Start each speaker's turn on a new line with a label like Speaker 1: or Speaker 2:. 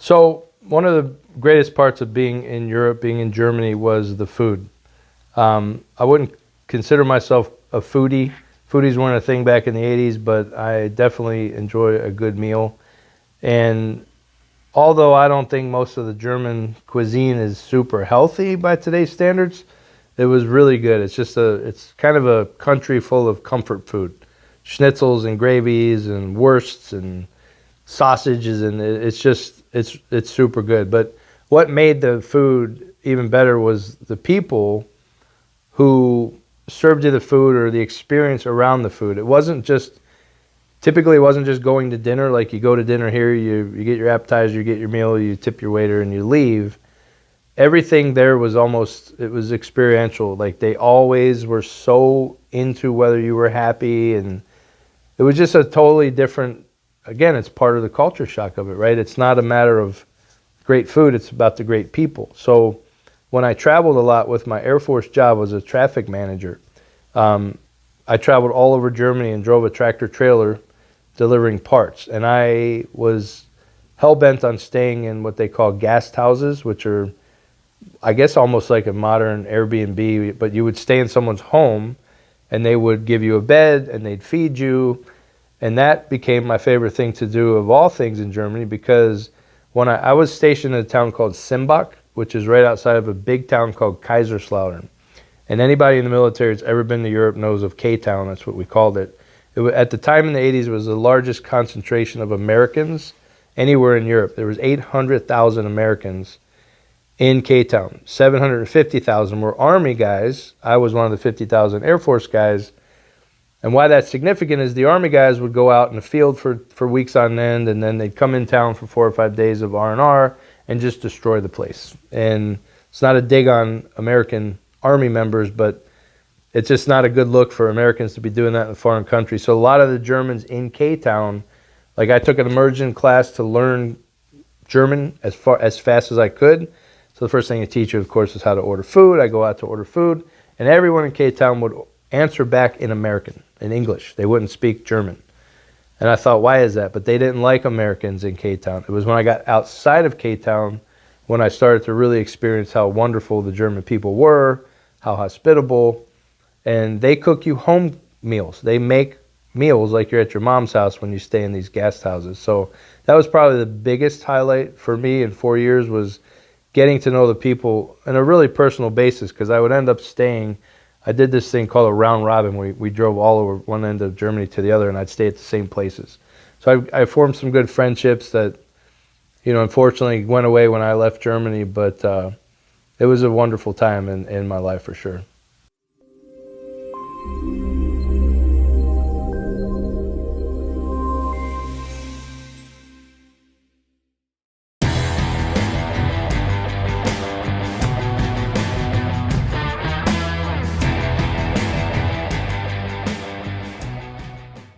Speaker 1: So one of the greatest parts of being in Europe, being in Germany, was the food. I wouldn't consider myself a foodie. Foodies weren't a thing back in the 80s, but I definitely enjoy a good meal. And although I don't think most of the German cuisine is super healthy by today's standards, it was really good. It's kind of a country full of comfort food. Schnitzels and gravies and Wursts and sausages, and it's super good. But what made the food even better was the people who served you the food, or the experience around the food. Typically it wasn't just going to dinner. Like, you go to dinner here, you get your appetizer, you get your meal, you tip your waiter, and you leave. Everything there was it was experiential. Like, they always were so into whether you were happy, and it was just a totally different, again, it's part of the culture shock of it, right? It's not a matter of great food, it's about the great people. So when I traveled a lot with my Air Force job as a traffic manager, I traveled all over Germany and drove a tractor trailer delivering parts. And I was hell-bent on staying in what they call gasthauses, which are, I guess, almost like a modern Airbnb, but you would stay in someone's home and they would give you a bed and they'd feed you. And that became my favorite thing to do of all things in Germany, because when I was stationed in a town called Simbach, which is right outside of a big town called Kaiserslautern. And anybody in the military that's ever been to Europe knows of K-Town. That's what we called it. At the time in the 80s, it was the largest concentration of Americans anywhere in Europe. There was 800,000 Americans in K-Town. 750,000 were Army guys. I was one of the 50,000 Air Force guys. And why that's significant is the Army guys would go out in the field for weeks on end, and then they'd come in town for 4 or 5 days of R&R and just destroy the place. And it's not a dig on American Army members, but it's just not a good look for Americans to be doing that in a foreign country. So a lot of the Germans in K-Town, like, I took an immersion class to learn German as fast as I could. So the first thing you teach you, of course, is how to order food. I go out to order food, and everyone in K-Town would answer back in American, in English. They wouldn't speak German. And I thought, why is that? But they didn't like Americans in K-Town. It was when I got outside of K-Town when I started to really experience how wonderful the German people were, how hospitable. And they cook you home meals. They make meals like you're at your mom's house when you stay in these guest houses. So that was probably the biggest highlight for me in 4 years, was getting to know the people on a really personal basis, because I would end up staying. I did this thing called a round robin. We drove all over one end of Germany to the other, and I'd stay at the same places. So I formed some good friendships that, unfortunately went away when I left Germany, but it was a wonderful time in my life for sure.